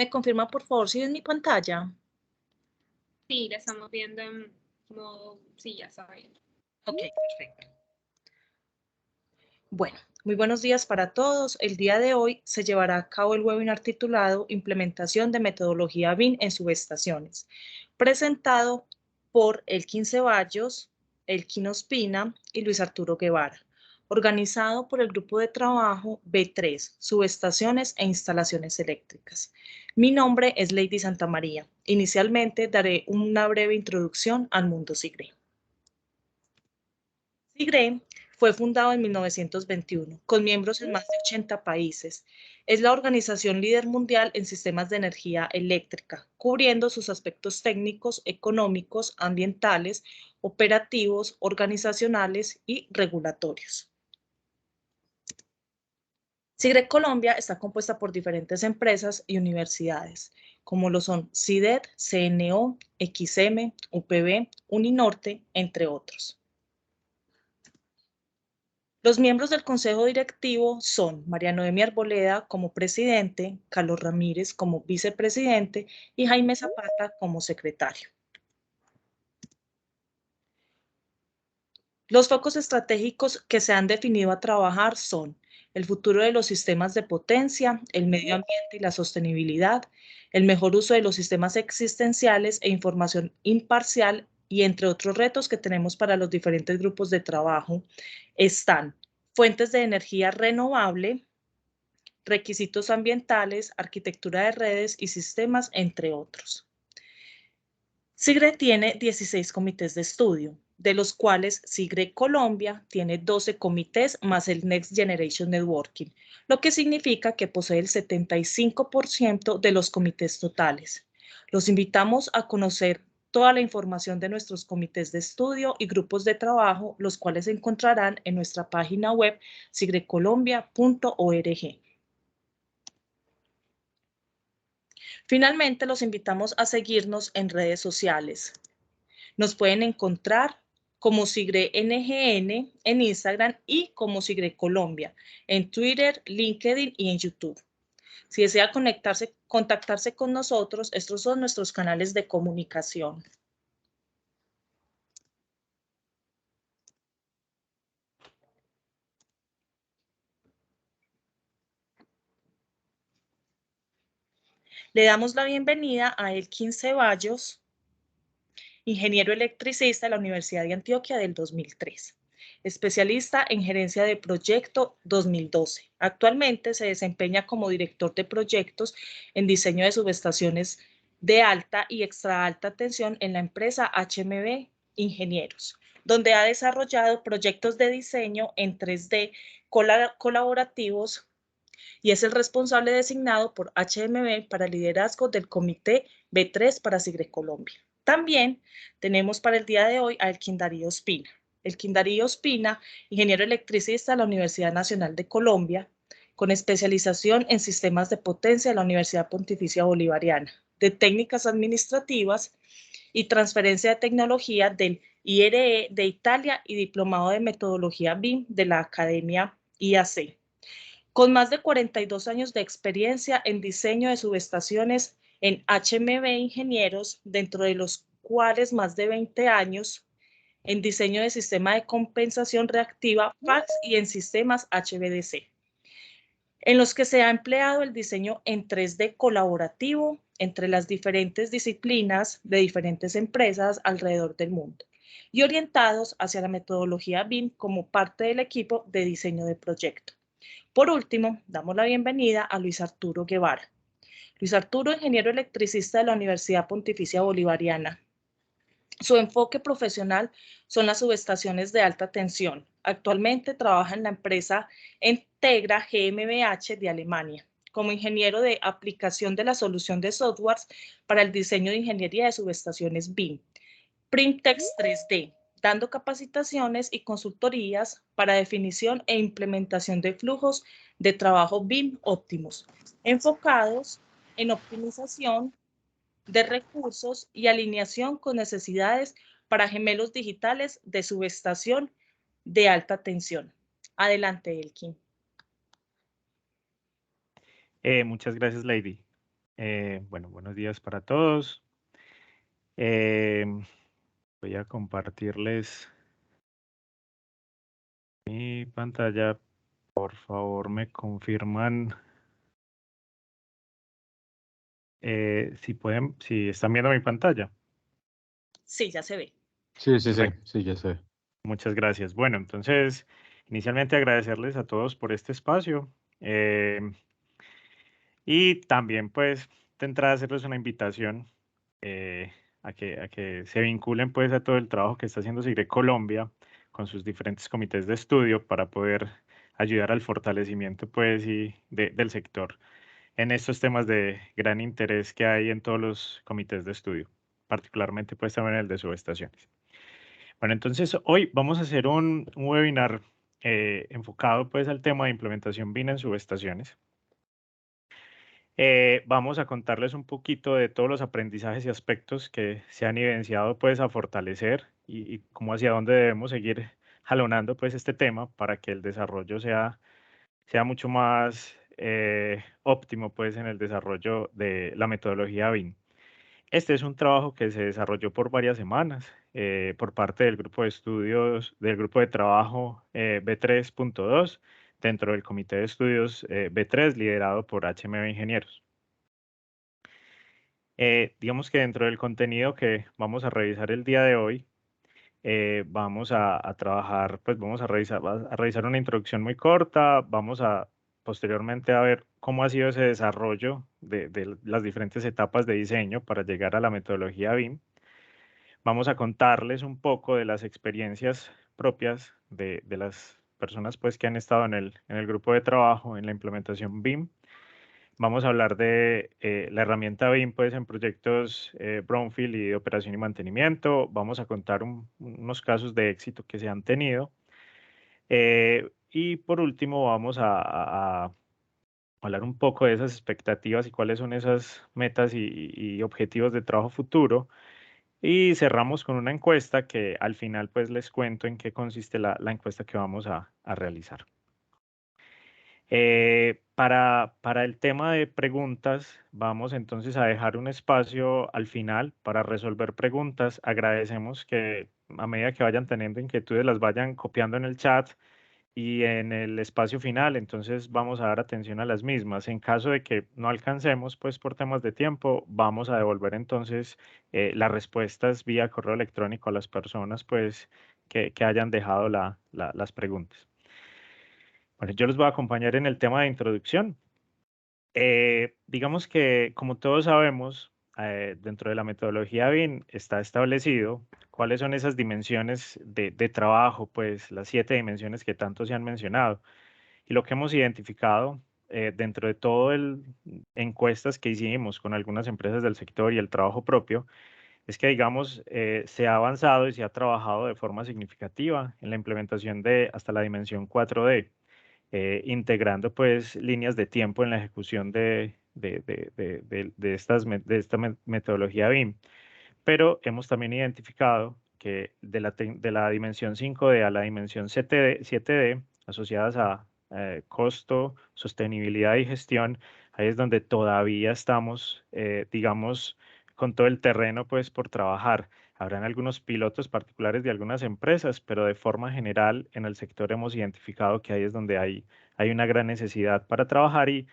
¿Me confirma, por favor, si ven mi pantalla? Sí, la estamos viendo en modo, sí, ya está bien. Ok, perfecto. Bueno, muy buenos días para todos. El día de hoy se llevará a cabo el webinar titulado Implementación de metodología BIM en subestaciones, presentado por Elkin Ceballos, Elkin Ospina y Luis Arturo Guevara, organizado por el grupo de trabajo B3, Subestaciones e Instalaciones Eléctricas. Mi nombre es Lady Santamaría. Inicialmente daré una breve introducción al mundo SIGRE. SIGRE fue fundado en 1921, con miembros en más de 80 países. Es la organización líder mundial en sistemas de energía eléctrica, cubriendo sus aspectos técnicos, económicos, ambientales, operativos, organizacionales y regulatorios. SIGRE Colombia está compuesta por diferentes empresas y universidades, como lo son CIDED, CNO, XM, UPB, Uninorte, entre otros. Los miembros del Consejo Directivo son María Noemí Arboleda como presidente, Carlos Ramírez como vicepresidente y Jaime Zapata como secretario. Los focos estratégicos que se han definido a trabajar son el futuro de los sistemas de potencia, el medio ambiente y la sostenibilidad, el mejor uso de los sistemas existenciales e información imparcial, y entre otros retos que tenemos para los diferentes grupos de trabajo están fuentes de energía renovable, requisitos ambientales, arquitectura de redes y sistemas, entre otros. SIGRE tiene 16 comités de estudio, de los cuales SIGRE Colombia tiene 12 comités más el Next Generation Networking, lo que significa que posee el 75% de los comités totales. Los invitamos a conocer toda la información de nuestros comités de estudio y grupos de trabajo, los cuales se encontrarán en nuestra página web sigrecolombia.org. Finalmente, los invitamos a seguirnos en redes sociales. Nos pueden encontrar como SIGRE NGN en Instagram y como SIGRE Colombia en Twitter, LinkedIn y en YouTube. Si desea contactarse con nosotros, estos son nuestros canales de comunicación. Le damos la bienvenida a Elkin Ceballos, ingeniero electricista de la Universidad de Antioquia del 2003, especialista en gerencia de proyecto 2012. Actualmente se desempeña como director de proyectos en diseño de subestaciones de alta y extra alta tensión en la empresa HMB Ingenieros, donde ha desarrollado proyectos de diseño en 3D colaborativos y es el responsable designado por HMB para el liderazgo del Comité B3 para SIGRE Colombia. También tenemos para el día de hoy a Elkin Darío Ospina. Elkin Darío Ospina, ingeniero electricista de la Universidad Nacional de Colombia, con especialización en sistemas de potencia de la Universidad Pontificia Bolivariana, de técnicas administrativas y transferencia de tecnología del IRE de Italia y diplomado de metodología BIM de la Academia IAC. Con más de 42 años de experiencia en diseño de subestaciones en HMB Ingenieros, dentro de los cuales más de 20 años en diseño de sistema de compensación reactiva FACS y en sistemas HVDC, en los que se ha empleado el diseño en 3D colaborativo entre las diferentes disciplinas de diferentes empresas alrededor del mundo y orientados hacia la metodología BIM como parte del equipo de diseño de proyecto. Por último, damos la bienvenida a Luis Arturo Guevara. Luis Arturo, ingeniero electricista de la Universidad Pontificia Bolivariana. Su enfoque profesional son las subestaciones de alta tensión. Actualmente trabaja en la empresa Integra GmbH de Alemania como ingeniero de aplicación de la solución de softwares para el diseño de ingeniería de subestaciones BIM, Primtex 3D, dando capacitaciones y consultorías para definición e implementación de flujos de trabajo BIM óptimos, enfocados en optimización de recursos y alineación con necesidades para gemelos digitales de subestación de alta tensión. Adelante, Elkin. Muchas gracias, Lady. Bueno, buenos días para todos. Voy a compartirles mi pantalla. Por favor, me confirman si pueden, si están viendo mi pantalla. Sí, ya se ve. Sí, sí, sí, Perfecto. sí, ya sé. Muchas gracias. Bueno, entonces, inicialmente agradecerles a todos por este espacio. Y también, pues, de entrada hacerles una invitación a que se vinculen, pues, a todo el trabajo que está haciendo SIGRE Colombia con sus diferentes comités de estudio para poder ayudar al fortalecimiento, pues, del sector en estos temas de gran interés que hay en todos los comités de estudio, particularmente, pues, también el de subestaciones. Bueno, entonces, hoy vamos a hacer un webinar enfocado, pues, al tema de implementación BIM en subestaciones. Vamos a contarles un poquito de todos los aprendizajes y aspectos que se han evidenciado pues a fortalecer y cómo hacia dónde debemos seguir jalonando pues este tema para que el desarrollo sea mucho más óptimo pues en el desarrollo de la metodología BIM. Este es un trabajo que se desarrolló por varias semanas por parte del grupo de estudios, del grupo de trabajo B3.2 dentro del comité de estudios B3 liderado por HMB Ingenieros. Digamos que dentro del contenido que vamos a revisar el día de hoy, vamos a trabajar, pues vamos a revisar una introducción muy corta, vamos a posteriormente a ver cómo ha sido ese desarrollo de las diferentes etapas de diseño para llegar a la metodología BIM. Vamos a contarles un poco de las experiencias propias de las personas pues que han estado en el grupo de trabajo en la implementación BIM. Vamos a hablar de la herramienta BIM pues, en proyectos Brownfield y de operación y mantenimiento. Vamos a contar unos casos de éxito que se han tenido. Y por último, vamos a hablar un poco de esas expectativas y cuáles son esas metas y objetivos de trabajo futuro. Y cerramos con una encuesta que al final pues les cuento en qué consiste la encuesta que vamos a realizar. Para el tema de preguntas, vamos entonces a dejar un espacio al final para resolver preguntas. Agradecemos que a medida que vayan teniendo inquietudes las vayan copiando en el chat y en el espacio final, entonces vamos a dar atención a las mismas. En caso de que no alcancemos, pues por temas de tiempo, vamos a devolver entonces las respuestas vía correo electrónico a las personas pues que hayan dejado las preguntas. Bueno, yo les voy a acompañar en el tema de introducción. Digamos que, como todos sabemos, dentro de la metodología BIM está establecido cuáles son esas dimensiones de trabajo, pues las 7 dimensiones que tanto se han mencionado. Y lo que hemos identificado dentro de todo el encuestas que hicimos con algunas empresas del sector y el trabajo propio, es que, digamos, se ha avanzado y se ha trabajado de forma significativa en la implementación de hasta la dimensión 4D integrando pues líneas de tiempo en la ejecución de esta metodología BIM. Pero hemos también identificado que de la dimensión 5D a la dimensión 7D asociadas a costo, sostenibilidad y gestión, ahí es donde todavía estamos, digamos, con todo el terreno pues por trabajar. Habrán algunos pilotos particulares de algunas empresas, pero de forma general en el sector hemos identificado que ahí es donde hay una gran necesidad para trabajar y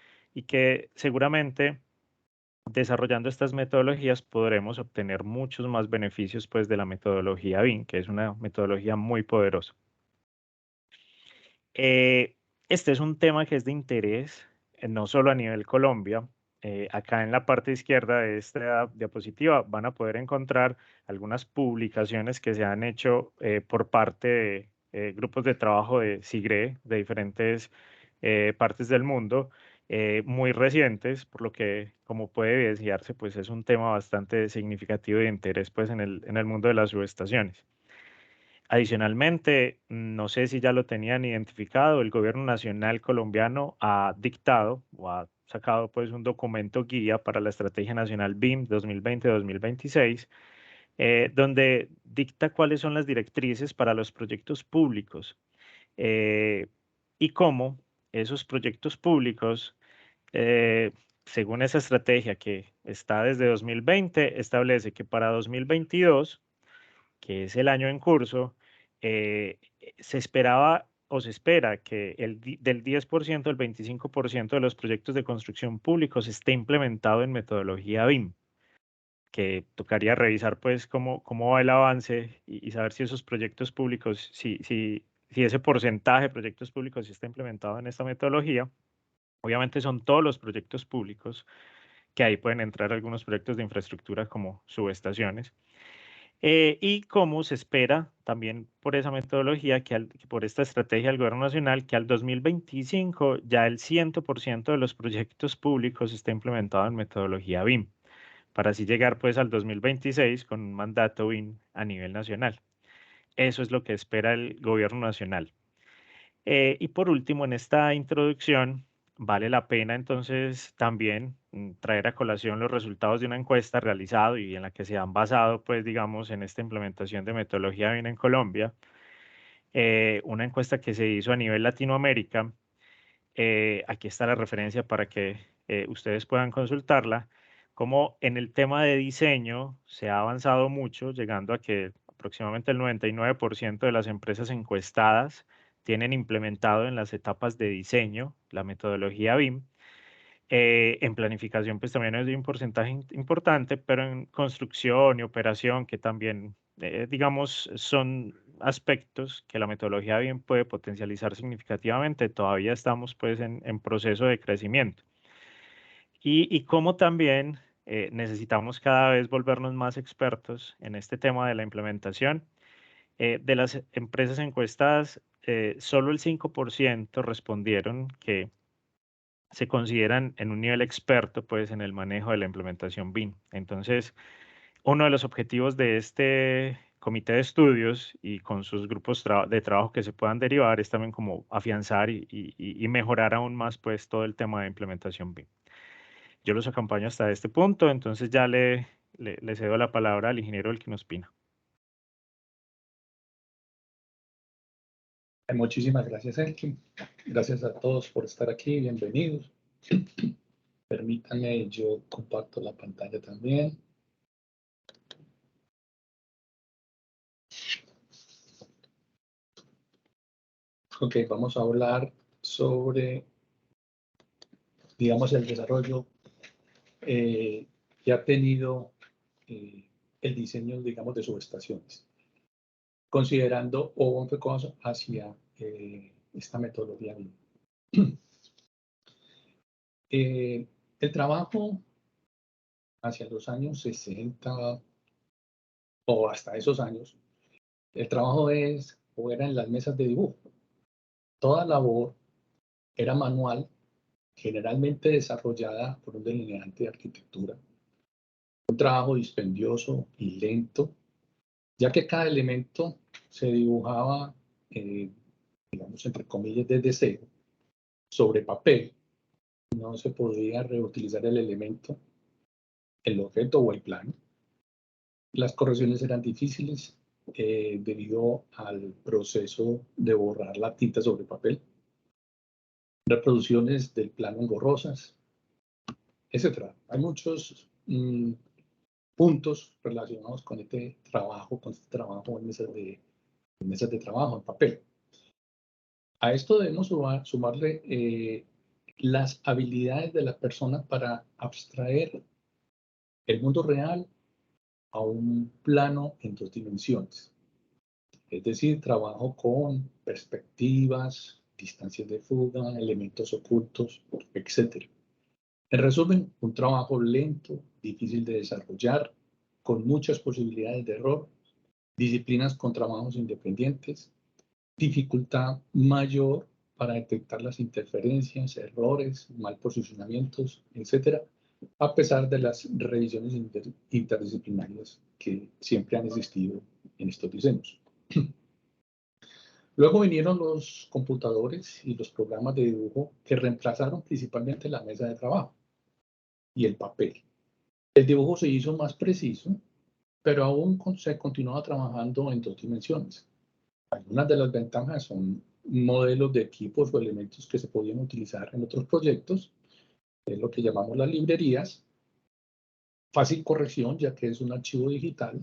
que seguramente desarrollando estas metodologías podremos obtener muchos más beneficios pues de la metodología BIM, que es una metodología muy poderosa. Este es un tema que es de interés, no solo a nivel Colombia. Acá en la parte izquierda de esta diapositiva van a poder encontrar algunas publicaciones que se han hecho por parte de grupos de trabajo de SIGRE de diferentes partes del mundo, muy recientes, por lo que, como puede evidenciarse, pues es un tema bastante significativo y de interés pues, en el mundo de las subestaciones. Adicionalmente, no sé si ya lo tenían identificado, el gobierno nacional colombiano ha dictado o ha sacado pues un documento guía para la Estrategia Nacional BIM 2020-2026, donde dicta cuáles son las directrices para los proyectos públicos y cómo esos proyectos públicos según esa estrategia que está desde 2020, establece que para 2022, que es el año en curso, se esperaba o se espera que del 10% al 25% de los proyectos de construcción públicos esté implementado en metodología BIM, que tocaría revisar pues cómo va el avance y saber si esos proyectos públicos, si ese porcentaje de proyectos públicos está implementado en esta metodología. Obviamente son todos los proyectos públicos, que ahí pueden entrar algunos proyectos de infraestructura como subestaciones. Y cómo se espera también por esa metodología, que por esta estrategia del Gobierno Nacional, que al 2025 ya el 100% de los proyectos públicos esté implementado en metodología BIM, para así llegar pues al 2026 con un mandato BIM a nivel nacional. Eso es lo que espera el Gobierno Nacional. Y por último, en esta introducción, vale la pena entonces también traer a colación los resultados de una encuesta realizada y en la que se han basado, pues digamos, en esta implementación de metodología BIM en Colombia, una encuesta que se hizo a nivel Latinoamérica. Aquí está la referencia para que ustedes puedan consultarla. Como en el tema de diseño se ha avanzado mucho, llegando a que aproximadamente el 99% de las empresas encuestadas tienen implementado en las etapas de diseño la metodología BIM. En planificación, pues también es de un porcentaje importante, pero en construcción y operación, que también, digamos, son aspectos que la metodología BIM puede potencializar significativamente, todavía estamos pues en proceso de crecimiento. Y como también necesitamos cada vez volvernos más expertos en este tema de la implementación. De las empresas encuestadas, solo el 5% respondieron que se consideran en un nivel experto pues en el manejo de la implementación BIM. Entonces, uno de los objetivos de este comité de estudios y con sus grupos de trabajo que se puedan derivar es también como afianzar y mejorar aún más pues todo el tema de implementación BIM. Yo los acompaño hasta este punto, entonces ya le cedo la palabra al ingeniero Elkin Ospina. Muchísimas gracias, Elkin. Gracias a todos por estar aquí. Bienvenidos. Permítanme, yo comparto la pantalla también. Ok, vamos a hablar sobre, digamos, el desarrollo que ha tenido el diseño, digamos, de subestaciones, considerando o un poco hacia esta metodología. El trabajo hacia los años 60 o hasta esos años, el trabajo era en las mesas de dibujo. Toda labor era manual, generalmente desarrollada por un delineante de arquitectura. Un trabajo dispendioso y lento, ya que cada elemento se dibujaba, digamos, entre comillas, desde cero, sobre papel. No se podía reutilizar el elemento, el objeto o el plano. Las correcciones eran difíciles debido al proceso de borrar la tinta sobre papel. Reproducciones del plano engorrosas, etc. Hay muchos puntos relacionados con este trabajo en mesas de trabajo, en papel. A esto debemos sumarle las habilidades de la persona para abstraer el mundo real a un plano en 2 dimensiones. Es decir, trabajo con perspectivas, distancias de fuga, elementos ocultos, etc. En resumen, un trabajo lento, difícil de desarrollar, con muchas posibilidades de error, disciplinas con trabajos independientes, dificultad mayor para detectar las interferencias, errores, mal posicionamientos, etc., a pesar de las revisiones interdisciplinarias que siempre han existido en estos diseños. Luego vinieron los computadores y los programas de dibujo que reemplazaron principalmente la mesa de trabajo y el papel. El dibujo se hizo más preciso, pero aún se continuaba trabajando en 2 dimensiones. Algunas de las ventajas son modelos de equipos o elementos que se podían utilizar en otros proyectos, es lo que llamamos las librerías, fácil corrección, ya que es un archivo digital,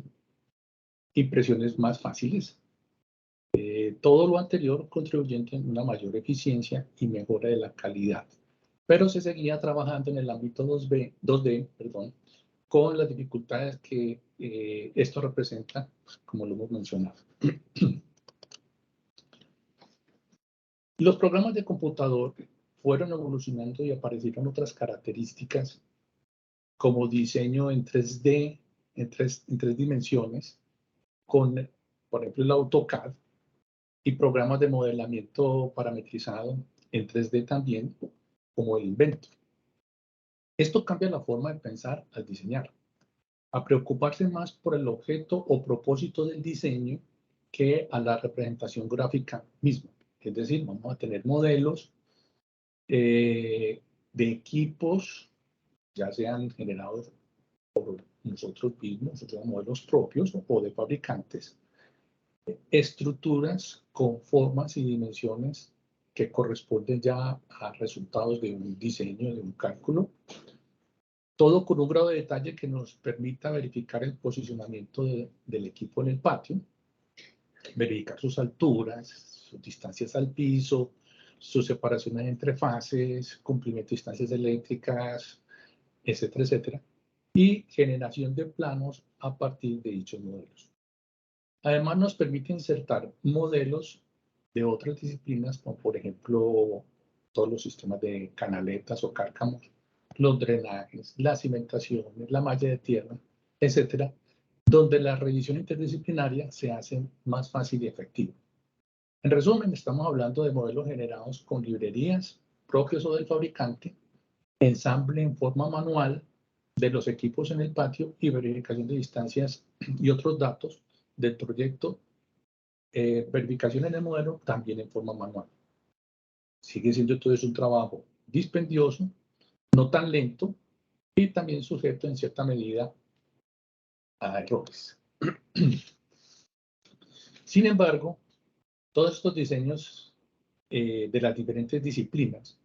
impresiones más fáciles. Todo lo anterior contribuyendo en una mayor eficiencia y mejora de la calidad. Pero se seguía trabajando en el ámbito 2D, con las dificultades que esto representa, como lo hemos mencionado. Los programas de computador fueron evolucionando y aparecieron otras características como diseño en 3D, en tres dimensiones, con, por ejemplo, el AutoCAD y programas de modelamiento parametrizado en 3D también, como el Inventor. Esto cambia la forma de pensar al diseñar, a preocuparse más por el objeto o propósito del diseño que a la representación gráfica misma. Es decir, vamos a tener modelos de equipos, ya sean generados por nosotros mismos, o sea, modelos propios o de fabricantes, estructuras con formas y dimensiones que corresponden ya a resultados de un diseño, de un cálculo, todo con un grado de detalle que nos permita verificar el posicionamiento del equipo en el patio, verificar sus alturas, sus distancias al piso, sus separaciones entre fases, cumplimiento de distancias eléctricas, etcétera, etcétera, y generación de planos a partir de dichos modelos. Además, nos permite insertar modelos de otras disciplinas, como por ejemplo todos los sistemas de canaletas o cárcamos, los drenajes, las cimentaciones, la malla de tierra, etcétera, donde la revisión interdisciplinaria se hace más fácil y efectiva. En resumen, estamos hablando de modelos generados con librerías propios o del fabricante, ensamble en forma manual de los equipos en el patio y verificación de distancias y otros datos del proyecto, verificación en el modelo también en forma manual. Sigue siendo entonces un trabajo dispendioso, no tan lento y también sujeto en cierta medida a errores. Sin embargo, todos estos diseños de las diferentes disciplinas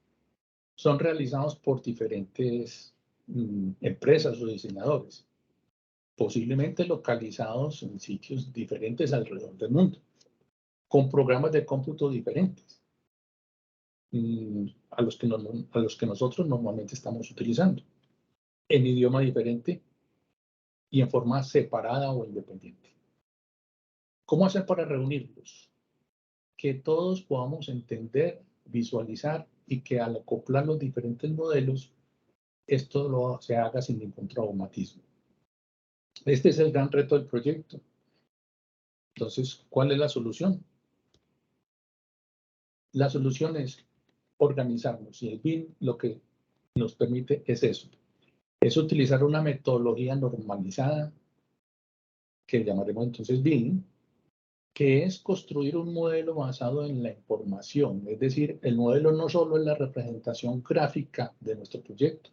son realizados por diferentes empresas o diseñadores, posiblemente localizados en sitios diferentes alrededor del mundo, con programas de cómputo diferentes a los que nosotros normalmente estamos utilizando, en idioma diferente y en forma separada o independiente. ¿Cómo hacer para reunirlos? Que todos podamos entender, visualizar y que al acoplar los diferentes modelos, esto se haga sin ningún traumatismo. Este es el gran reto del proyecto. Entonces, ¿cuál es la solución? La solución es organizarnos y el BIM lo que nos permite es eso. Es utilizar una metodología normalizada que llamaremos entonces BIM, que es construir un modelo basado en la información. Es decir, el modelo no solo es la representación gráfica de nuestro proyecto,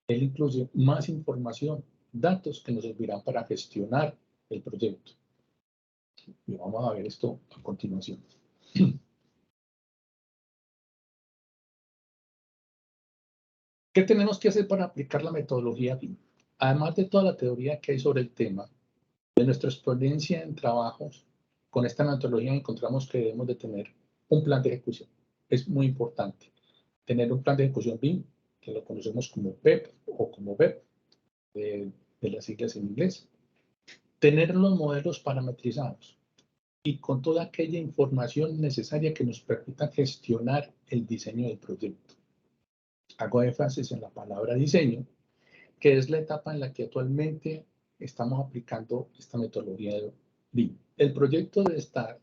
él incluye más información, datos que nos servirán para gestionar el proyecto. Y vamos a ver esto a continuación. ¿Qué tenemos que hacer para aplicar la metodología BIM? Además de toda la teoría que hay sobre el tema, de nuestra experiencia en trabajos con esta metodología encontramos que debemos de tener un plan de ejecución. Es muy importante tener un plan de ejecución BIM, que lo conocemos como PEP o como BEP, de las siglas en inglés. Tener los modelos parametrizados y con toda aquella información necesaria que nos permita gestionar el diseño del proyecto. Hago énfasis en la palabra diseño, que es la etapa en la que actualmente estamos aplicando esta metodología de BIM. El proyecto debe estar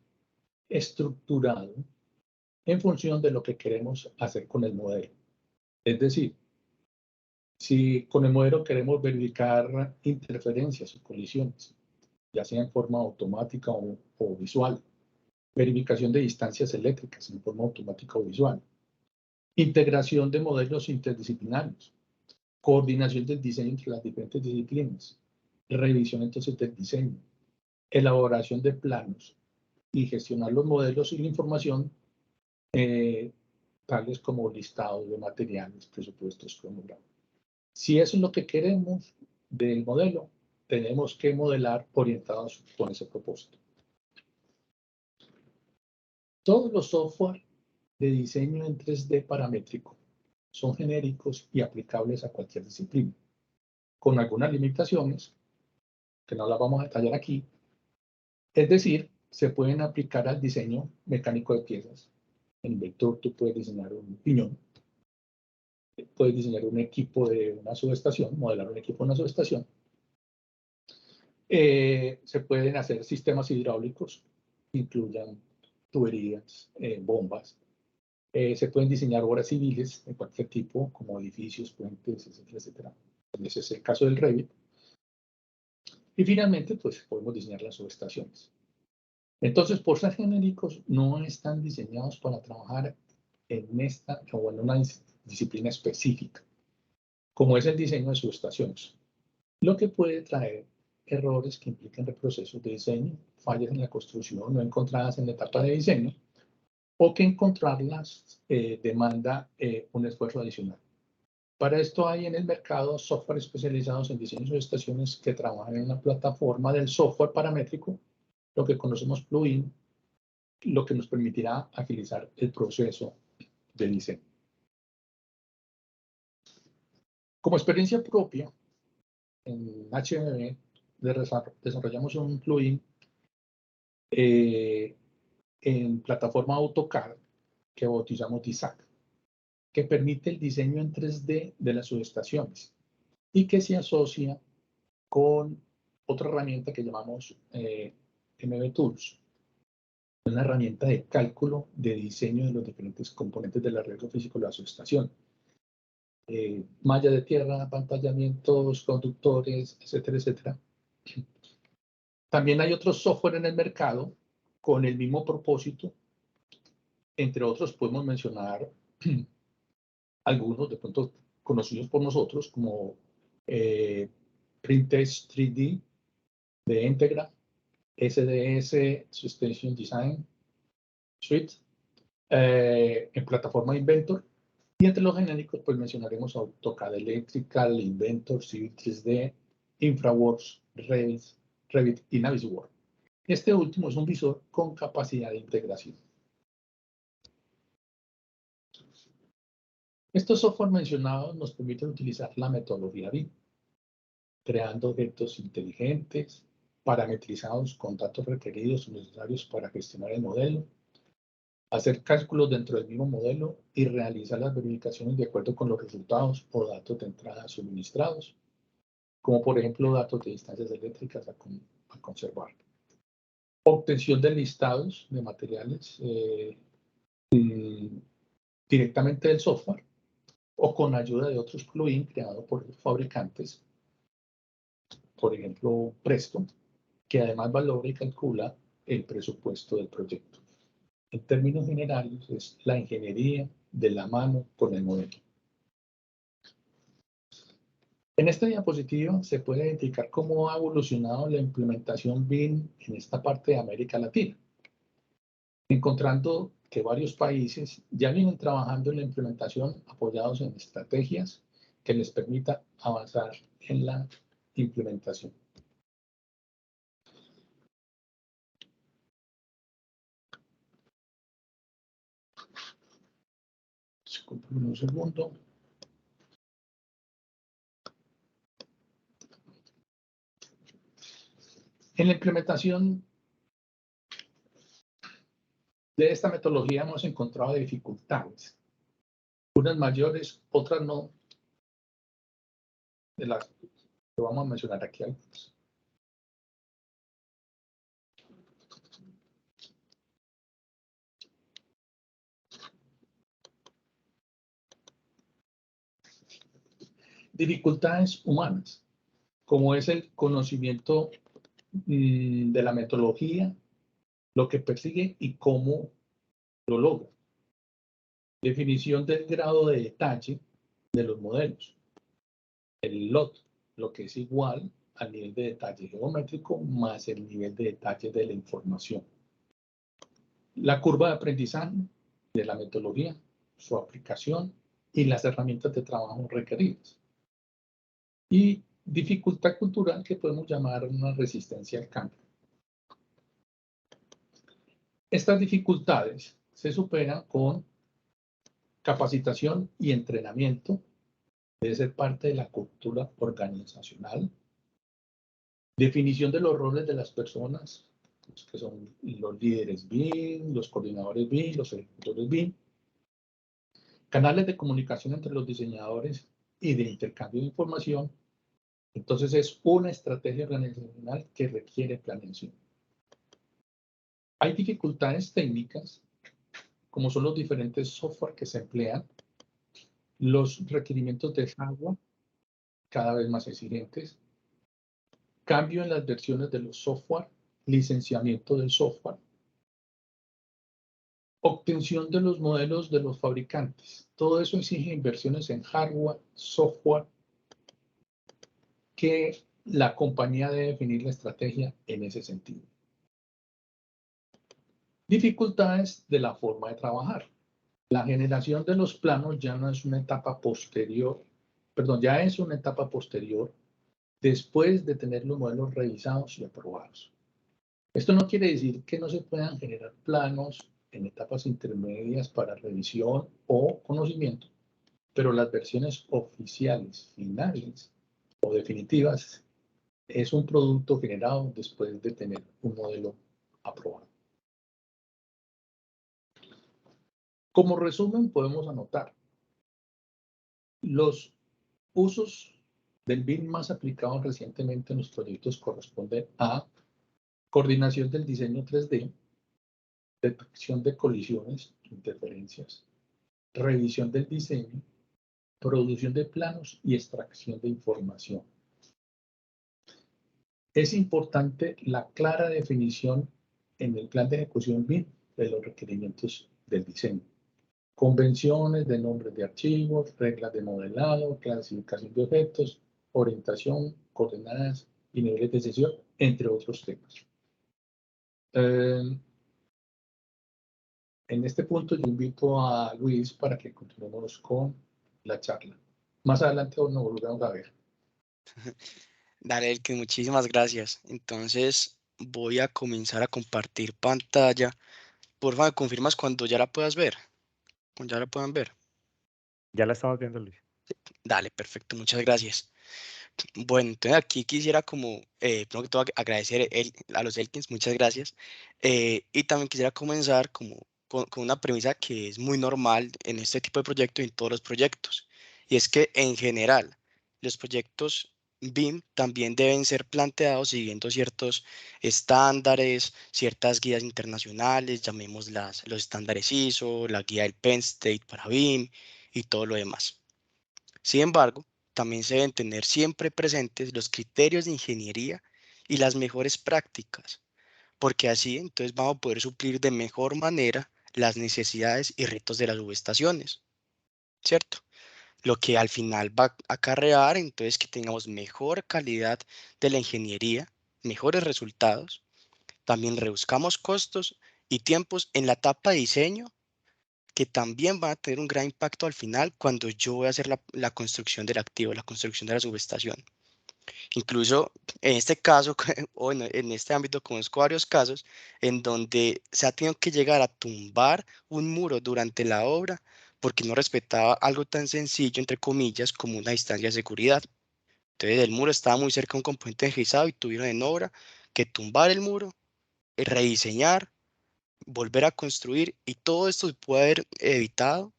estructurado en función de lo que queremos hacer con el modelo. Es decir, si con el modelo queremos verificar interferencias o colisiones, ya sea en forma automática o visual, verificación de distancias eléctricas en forma automática o visual, integración de modelos interdisciplinarios, coordinación del diseño entre las diferentes disciplinas, revisión entonces del diseño, elaboración de planos y gestionar los modelos y la información tales como listados de materiales, presupuestos, cronogramas. Si eso es lo que queremos del modelo, tenemos que modelar orientados con ese propósito. Todos los software de diseño en 3D paramétrico son genéricos y aplicables a cualquier disciplina, con algunas limitaciones que no las vamos a detallar aquí. Es decir, se pueden aplicar al diseño mecánico de piezas. En Vector tú puedes diseñar un piñón, puedes diseñar un equipo de una subestación, modelar un equipo de una subestación. Se pueden hacer sistemas hidráulicos, incluyan tuberías, bombas. Se pueden diseñar obras civiles de cualquier tipo, como edificios, puentes, etcétera, etcétera. Ese es el caso del Revit. Y finalmente, pues podemos diseñar las subestaciones. Entonces, por ser genéricos, no están diseñados para trabajar en esta o en una disciplina específica, como es el diseño de subestaciones, lo que puede traer errores que impliquen reprocesos de diseño, fallas en la construcción no encontradas en la etapa de diseño, o que encontrarlas demanda un esfuerzo adicional. Para esto hay en el mercado software especializados en diseño de subestaciones que trabajan en una plataforma del software paramétrico, lo que conocemos plugin, lo que nos permitirá agilizar el proceso de diseño. Como experiencia propia, en HMB desarrollamos un plugin en plataforma AutoCAD que bautizamos DISAC, que permite el diseño en 3D de las subestaciones y que se asocia con otra herramienta que llamamos MB Tools, una herramienta de cálculo de diseño de los diferentes componentes del arreglo físico de la subestación. Malla de tierra, pantallamientos, conductores, etcétera, etcétera. También hay otros software en el mercado con el mismo propósito. Entre otros podemos mencionar algunos de pronto conocidos por nosotros como Printest 3D de Integra, SDS Suspension Design Suite, en plataforma Inventor. Y entre los genéricos, pues mencionaremos AutoCAD Electrical, Inventor, Civil 3D, InfraWorks, Revit y Navisworks. Este último es un visor con capacidad de integración. Estos software mencionados nos permiten utilizar la metodología BIM, creando objetos inteligentes, parametrizados con datos requeridos o necesarios para gestionar el modelo, hacer cálculos dentro del mismo modelo y realizar las verificaciones de acuerdo con los resultados o datos de entrada suministrados, como por ejemplo datos de distancias eléctricas a conservar. Obtención de listados de materiales directamente del software o con ayuda de otros plugins creados por los fabricantes, por ejemplo Presto, que además valora y calcula el presupuesto del proyecto. En términos generales, es la ingeniería de la mano con el modelo. En esta diapositiva se puede identificar cómo ha evolucionado la implementación BIM en esta parte de América Latina, encontrando que varios países ya vienen trabajando en la implementación apoyados en estrategias que les permita avanzar en la implementación. Disculpen un segundo. En la implementación de esta metodología hemos encontrado dificultades, unas mayores, otras no, de las que vamos a mencionar aquí algunas. Dificultades humanas, como es el conocimiento de la metodología, lo que persigue y cómo lo logra. Definición del grado de detalle de los modelos. El LOT, lo que es igual al nivel de detalle geométrico más el nivel de detalle de la información. La curva de aprendizaje de la metodología, su aplicación y las herramientas de trabajo requeridas. y dificultad cultural que podemos llamar una resistencia al cambio. Estas dificultades se superan con capacitación y entrenamiento, debe ser parte de la cultura organizacional, definición de los roles de las personas, que son los líderes BIM, los coordinadores BIM, los ejecutores BIM, canales de comunicación entre los diseñadores y de intercambio de información. Entonces es una estrategia organizacional que requiere planeación. Hay dificultades técnicas, como son los diferentes software que se emplean, los requerimientos de hardware cada vez más exigentes, cambio en las versiones de los software, licenciamiento del software, obtención de los modelos de los fabricantes. Todo eso exige inversiones en hardware, software, que la compañía debe definir la estrategia en ese sentido. Dificultades de la forma de trabajar. La generación de los planos ya no es una etapa posterior, perdón, ya es una etapa posterior después de tener los modelos revisados y aprobados. Esto no quiere decir que no se puedan generar planos en etapas intermedias para revisión o conocimiento, pero las versiones oficiales, finales o definitivas es un producto generado después de tener un modelo aprobado. Como resumen, podemos anotar los usos del BIM más aplicados recientemente en los proyectos corresponden a coordinación del diseño 3D, detección de colisiones, interferencias, revisión del diseño, producción de planos y extracción de información. Es importante la clara definición en el plan de ejecución BIM de los requerimientos del diseño. Convenciones de nombres de archivos, reglas de modelado, clasificación de objetos, orientación, coordenadas y niveles de sesión, entre otros temas. En este punto yo invito a Luis para que continuemos con la charla. Más adelante nos volvemos a ver. Dale, Elkin, muchísimas gracias. Entonces voy a comenzar a compartir pantalla. Por favor, ¿confirmas cuando ya la puedas ver? Cuando ya la puedan ver. Ya la estamos viendo, Luis. Dale, perfecto, muchas gracias. Bueno, entonces aquí quisiera como, primero que todo, agradecer a los Elkins, muchas gracias. Y también quisiera comenzar como con una premisa que es muy normal en este tipo de proyectos y en todos los proyectos. Y es que en general, los proyectos BIM también deben ser planteados siguiendo ciertos estándares, ciertas guías internacionales, llamémoslas los estándares ISO, la guía del Penn State para BIM y todo lo demás. Sin embargo, también se deben tener siempre presentes los criterios de ingeniería y las mejores prácticas, porque así entonces vamos a poder suplir de mejor manera las necesidades y retos de las subestaciones, ¿cierto? Lo que al final va a acarrear entonces que tengamos mejor calidad de la ingeniería, mejores resultados, también reduzcamos costos y tiempos en la etapa de diseño que también van a tener un gran impacto al final cuando yo voy a hacer la construcción del activo, la construcción de la subestación. Incluso en este caso, o en este ámbito conozco varios casos en donde se ha tenido que llegar a tumbar un muro durante la obra porque no respetaba algo tan sencillo, entre comillas, como una distancia de seguridad. Entonces el muro estaba muy cerca de un componente enraizado y tuvieron en obra que tumbar el muro, rediseñar, volver a construir, y todo esto se puede haber evitado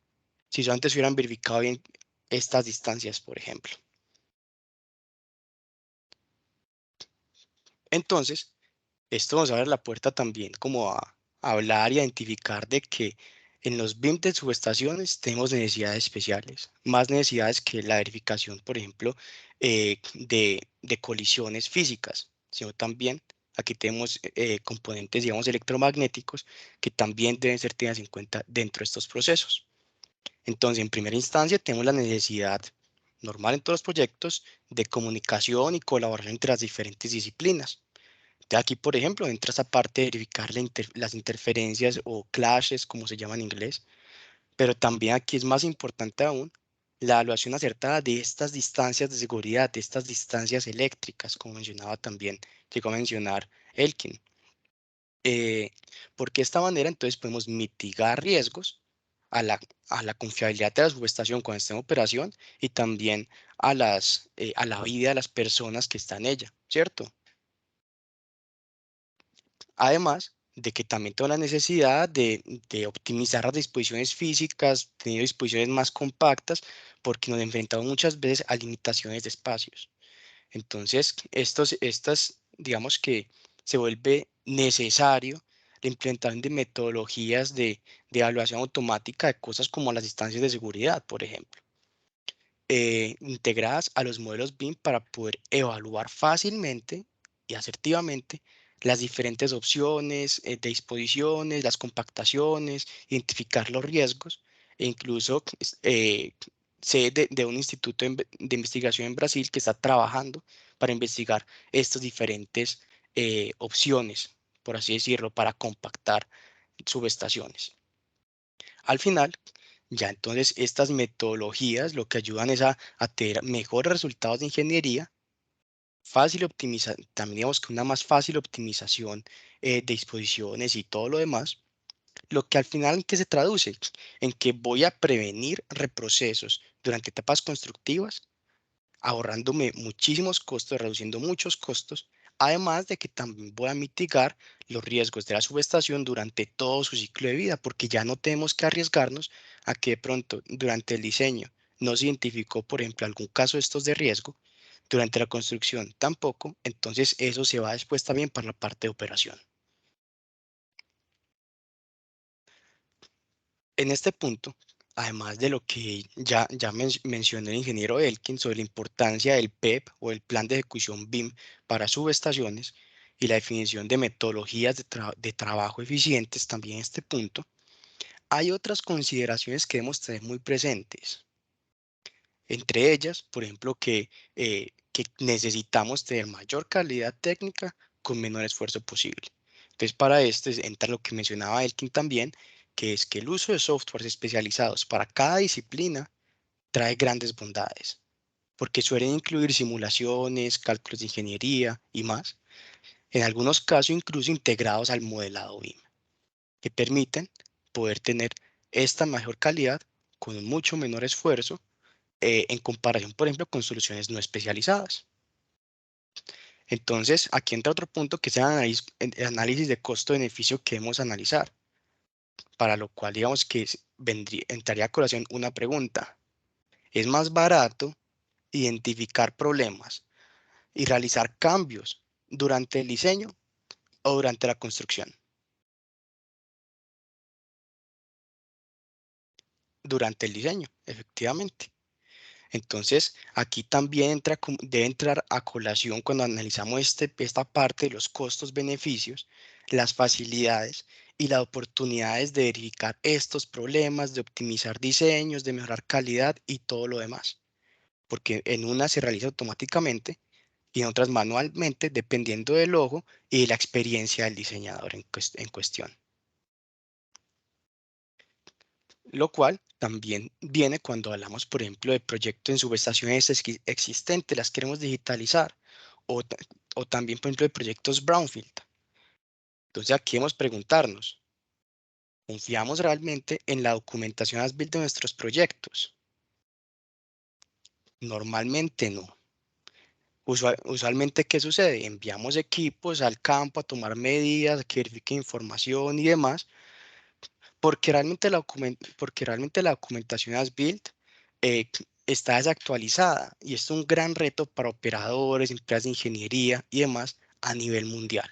si yo antes hubieran verificado bien estas distancias, por ejemplo. Entonces, esto nos abre la puerta también como a hablar y a identificar de que en los BIM de subestaciones tenemos necesidades especiales, más necesidades que la verificación, por ejemplo, de colisiones físicas, sino también aquí tenemos componentes, digamos, electromagnéticos que también deben ser tenidas en cuenta dentro de estos procesos. Entonces, en primera instancia, tenemos la necesidad normal en todos los proyectos de comunicación y colaboración entre las diferentes disciplinas. De aquí, por ejemplo, entra esa parte de verificar las interferencias o clashes, como se llama en inglés, pero también aquí es más importante aún la evaluación acertada de estas distancias de seguridad, de estas distancias eléctricas, como mencionaba también, llegó a mencionar Elkin. Porque de esta manera entonces podemos mitigar riesgos a la confiabilidad de la subestación cuando esté en operación y también a la vida de las personas que están en ella, ¿cierto? Además de que también tengo la necesidad de optimizar las disposiciones físicas, tener disposiciones más compactas, porque nos enfrentamos muchas veces a limitaciones de espacios. Entonces, digamos que se vuelve necesario la implementación de metodologías de evaluación automática de cosas como las distancias de seguridad, por ejemplo, integradas a los modelos BIM para poder evaluar fácilmente y asertivamente las diferentes opciones de disposiciones, las compactaciones, identificar los riesgos e incluso sé de un instituto de investigación en Brasil que está trabajando para investigar estas diferentes opciones, por así decirlo, para compactar subestaciones. Al final, ya entonces estas metodologías lo que ayudan es a tener mejores resultados de ingeniería, también digamos que una más fácil optimización de disposiciones y todo lo demás, lo que al final en que se traduce en que voy a prevenir reprocesos durante etapas constructivas, ahorrándome muchísimos costos, reduciendo muchos costos, además de que también voy a mitigar los riesgos de la subestación durante todo su ciclo de vida, porque ya no tenemos que arriesgarnos a que de pronto durante el diseño no se identificó, por ejemplo, algún caso de estos de riesgo, durante la construcción tampoco, entonces eso se va después también para la parte de operación. En este punto, además de lo que ya mencionó el ingeniero Elkin sobre la importancia del PEP o el Plan de Ejecución BIM para subestaciones y la definición de metodologías de trabajo eficientes también en este punto, hay otras consideraciones que debemos tener muy presentes. Entre ellas, por ejemplo, que necesitamos tener mayor calidad técnica con menor esfuerzo posible. Entonces, para esto entra lo que mencionaba Elkin también, que es que el uso de softwares especializados para cada disciplina trae grandes bondades, porque suelen incluir simulaciones, cálculos de ingeniería y más, en algunos casos incluso integrados al modelado BIM, que permiten poder tener esta mejor calidad con un mucho menor esfuerzo en comparación, por ejemplo, con soluciones no especializadas. Entonces, aquí entra otro punto que es el análisis de costo-beneficio que debemos analizar, para lo cual digamos que entraría a colación una pregunta. ¿Es más barato identificar problemas y realizar cambios durante el diseño o durante la construcción? Durante el diseño, efectivamente. Entonces, aquí también debe entrar a colación cuando analizamos esta parte de los costos-beneficios, las facilidades y las oportunidades de verificar estos problemas, de optimizar diseños, de mejorar calidad y todo lo demás. Porque en unas se realiza automáticamente y en otras manualmente, dependiendo del ojo y de la experiencia del diseñador en cuestión. Lo cual también viene cuando hablamos, por ejemplo, de proyectos en subestaciones existentes, las queremos digitalizar, o, o también, por ejemplo, de proyectos brownfield. Entonces aquí debemos preguntarnos, ¿confiamos realmente en la documentación as-built de nuestros proyectos? Normalmente no. Usualmente, ¿qué sucede? Enviamos equipos al campo a tomar medidas, a que verifiquen información y demás, porque realmente la documentación as-built está desactualizada y es un gran reto para operadores, empresas de ingeniería y demás a nivel mundial.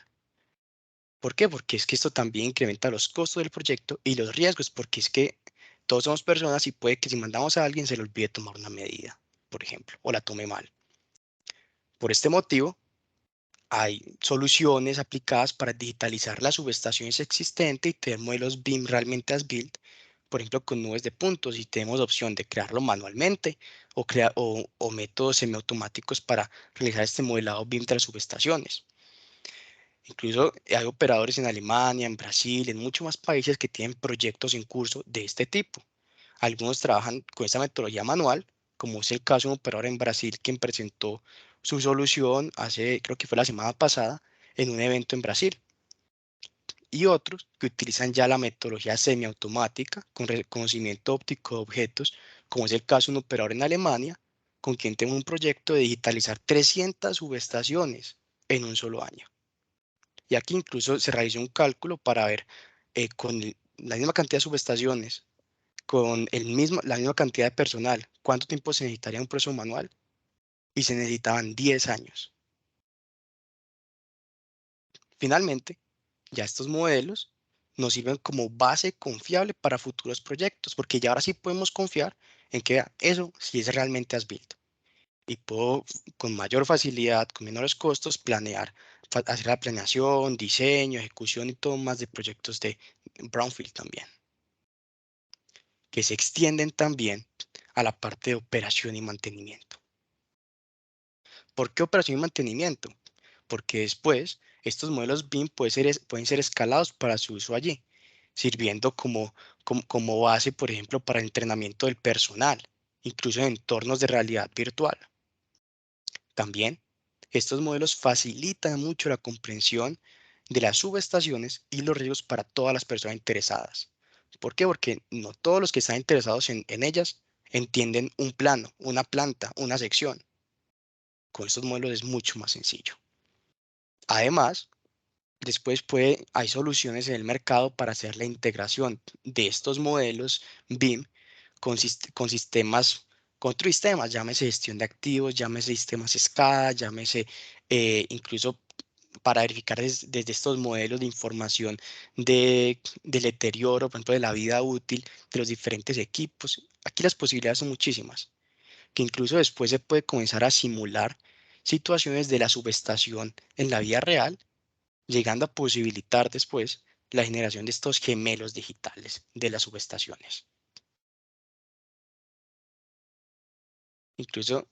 ¿Por qué? Porque es que esto también incrementa los costos del proyecto y los riesgos, porque es que todos somos personas y puede que si mandamos a alguien se le olvide tomar una medida, por ejemplo, o la tome mal. Por este motivo, hay soluciones aplicadas para digitalizar las subestaciones existentes y tener modelos BIM realmente as-built, por ejemplo, con nubes de puntos, y tenemos opción de crearlo manualmente o métodos semiautomáticos para realizar este modelado BIM de las subestaciones. Incluso hay operadores en Alemania, en Brasil, en muchos más países que tienen proyectos en curso de este tipo. Algunos trabajan con esta metodología manual, como es el caso de un operador en Brasil quien presentó su solución hace, creo que fue la semana pasada, en un evento en Brasil. Y otros que utilizan ya la metodología semiautomática con reconocimiento óptico de objetos, como es el caso de un operador en Alemania, con quien tengo un proyecto de digitalizar 300 subestaciones en un solo año. Y aquí incluso se realizó un cálculo para ver con la misma cantidad de subestaciones, con la misma cantidad de personal, cuánto tiempo se necesitaría un proceso manual, y se necesitaban 10 años. Finalmente, ya estos modelos nos sirven como base confiable para futuros proyectos, porque ya ahora sí podemos confiar en que eso sí es realmente as-built. Y puedo con mayor facilidad, con menores costos, hacer la planeación, diseño, ejecución y todo más de proyectos de brownfield también, que se extienden también a la parte de operación y mantenimiento. ¿Por qué operación y mantenimiento? Porque después estos modelos BIM pueden ser escalados para su uso allí, sirviendo como base, por ejemplo, para el entrenamiento del personal, incluso en entornos de realidad virtual. También, estos modelos facilitan mucho la comprensión de las subestaciones y los riesgos para todas las personas interesadas. ¿Por qué? Porque no todos los que están interesados en ellas entienden un plano, una planta, una sección. Con estos modelos es mucho más sencillo. Además, después hay soluciones en el mercado para hacer la integración de estos modelos BIM con sistemas, con otros sistemas, llámese gestión de activos, llámese sistemas SCADA, llámese incluso para verificar desde estos modelos de información del deterioro, por ejemplo, de la vida útil de los diferentes equipos. Aquí las posibilidades son muchísimas, que incluso después se puede comenzar a simular situaciones de la subestación en la vida real, llegando a posibilitar después la generación de estos gemelos digitales de las subestaciones. Incluso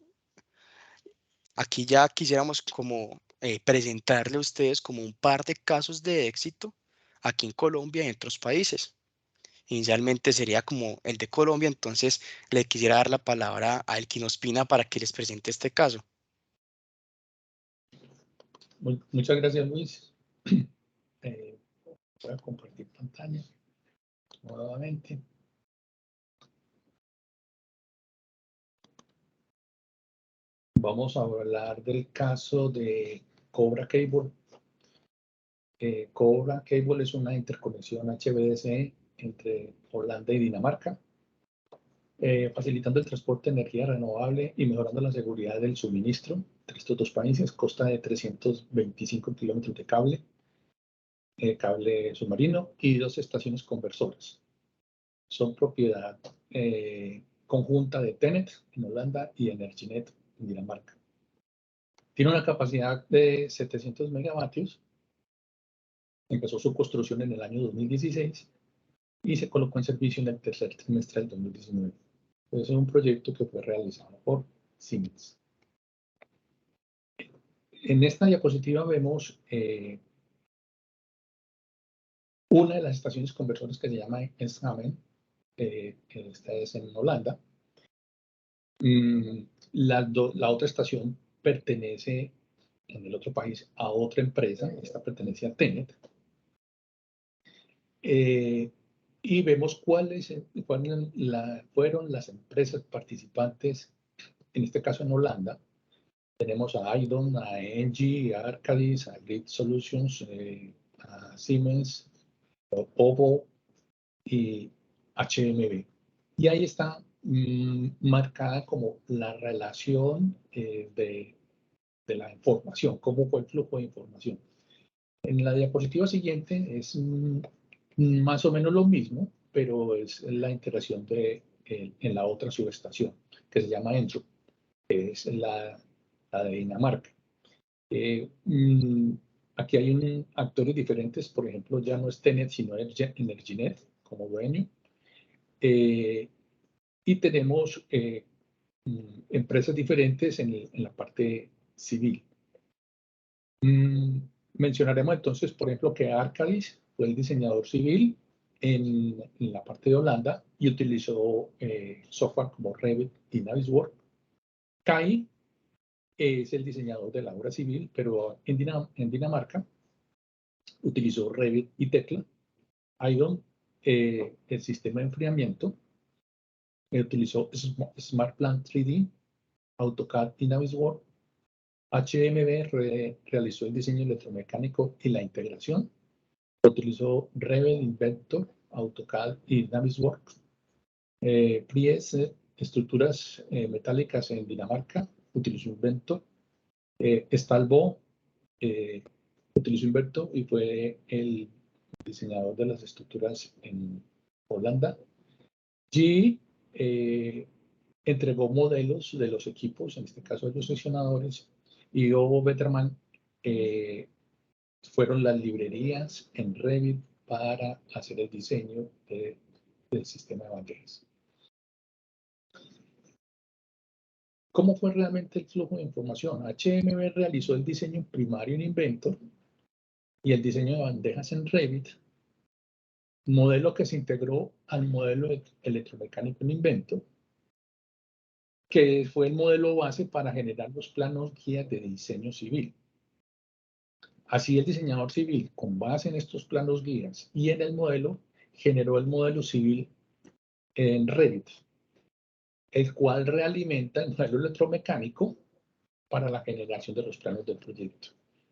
aquí ya quisiéramos como presentarle a ustedes como un par de casos de éxito aquí en Colombia y en otros países. Inicialmente sería como el de Colombia, entonces le quisiera dar la palabra a Elkin Ospina para que les presente este caso. Muchas gracias, Luis. Voy a compartir pantalla nuevamente. Vamos a hablar del caso de Cobra Cable. Cobra Cable es una interconexión HVDC entre Holanda y Dinamarca, facilitando el transporte de energía renovable y mejorando la seguridad del suministro entre estos dos países. Consta de 325 kilómetros de cable submarino y 2 estaciones conversoras. Son propiedad conjunta de TenneT en Holanda y Energinet en Dinamarca. Tiene una capacidad de 700 megavatios. Empezó su construcción en el año 2016 y se colocó en servicio en el tercer trimestre del 2019. Es un proyecto que fue realizado por Siemens. En esta diapositiva vemos una de las estaciones conversoras que se llama Eemshaven. Esta es en Holanda. La otra estación pertenece en el otro país a otra empresa. Esta pertenece a TenneT. Y vemos cuáles fueron las empresas participantes, en este caso en Holanda. Tenemos a Aidon, a ENGIE, a Arcadis, a Grid Solutions, a Siemens, a OVO y HMB. Y ahí está marcada como la relación de la información, cómo fue el flujo de información. En la diapositiva siguiente es más o menos lo mismo, pero es la integración en la otra subestación, que se llama Entro, que es la de Dinamarca. Aquí hay actores diferentes, por ejemplo, ya no es TenneT, sino Energinet como dueño. Y tenemos empresas diferentes en la parte civil. Mencionaremos entonces, por ejemplo, que Arcadis fue el diseñador civil en la parte de Holanda y utilizó software como Revit y Navisworks. Kai es el diseñador de la obra civil, pero en Dinamarca utilizó Revit y Tekla. Aidon, el sistema de enfriamiento, utilizó SmartPlant 3D, AutoCAD y Navisworks. HMB realizó el diseño electromecánico y la integración. Utilizó Revit, Inventor, AutoCAD y Navisworks. Pries, estructuras metálicas en Dinamarca, utilizó Inventor. Stalbo utilizó Inventor y fue el diseñador de las estructuras en Holanda. GE entregó modelos de los equipos, en este caso de los seccionadores, y Ovo Betterman fueron las librerías en Revit para hacer el diseño del sistema de bandejas. ¿Cómo fue realmente el flujo de información? HMB realizó el diseño primario en Inventor y el diseño de bandejas en Revit, modelo que se integró al modelo electromecánico en Inventor, que fue el modelo base para generar los planos guías de diseño civil. Así, el diseñador civil, con base en estos planos guías y en el modelo, generó el modelo civil en Revit, el cual realimenta el modelo electromecánico para la generación de los planos del proyecto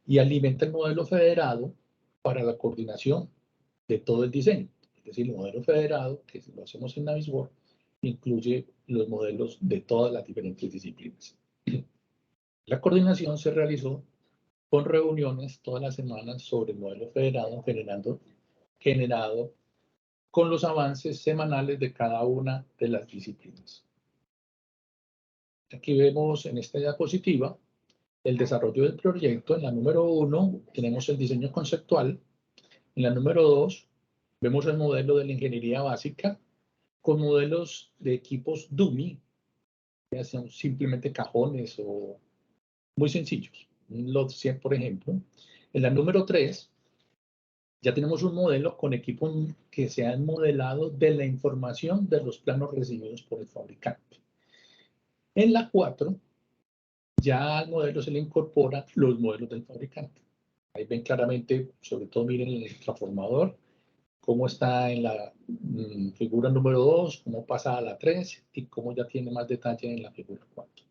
y alimenta el modelo federado para la coordinación de todo el diseño. Es decir, el modelo federado, que lo hacemos en Navisworks, incluye los modelos de todas las diferentes disciplinas. La coordinación se realizó con reuniones todas las semanas sobre el modelo federado generado con los avances semanales de cada una de las disciplinas. Aquí vemos en esta diapositiva el desarrollo del proyecto. En la número 1 tenemos el diseño conceptual. En la número 2 vemos el modelo de la ingeniería básica con modelos de equipos dummy, que son simplemente cajones o muy sencillos. Un lot 100, por ejemplo. En la número 3 ya tenemos un modelo con equipos que se han modelado de la información de los planos recibidos por el fabricante. En la 4 ya al modelo se le incorporan los modelos del fabricante. Ahí ven claramente, sobre todo miren el transformador, cómo está en la figura número 2, cómo pasa a la 3 y cómo ya tiene más detalle en la figura 4.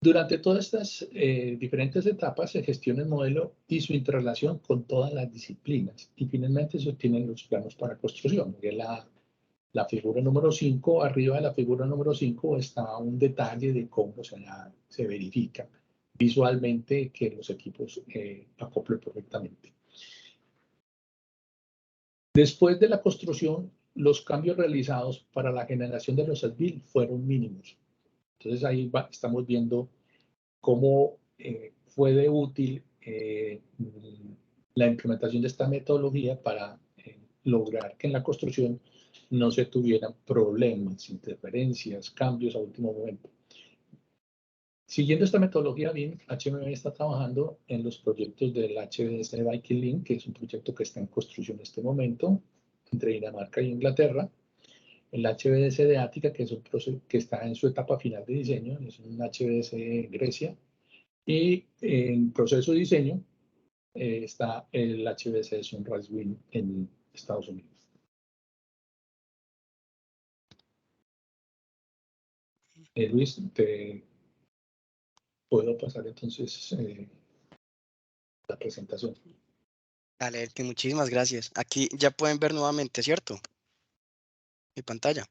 Durante todas estas diferentes etapas se gestiona el modelo y su interrelación con todas las disciplinas y finalmente se obtienen los planos para construcción. Que la figura número 5, arriba de la figura número 5 está un detalle de cómo se verifica visualmente que los equipos acoplen perfectamente. Después de la construcción, los cambios realizados para la generación de los as-built fueron mínimos. Entonces ahí estamos viendo cómo fue de útil la implementación de esta metodología para lograr que en la construcción no se tuvieran problemas, interferencias, cambios a último momento. Siguiendo esta metodología BIM, HMB está trabajando en los proyectos del HVDC Viking Link, que es un proyecto que está en construcción en este momento entre Dinamarca y Inglaterra. El HVDC de Ática, que es un proceso que está en su etapa final de diseño, es un HVDC en Grecia. Y en proceso de diseño está el HVDC Sunrise Wind en Estados Unidos. Luis, te puedo pasar entonces la presentación. Dale, Elkin, muchísimas gracias. Aquí ya pueden ver nuevamente, ¿cierto? Mi pantalla.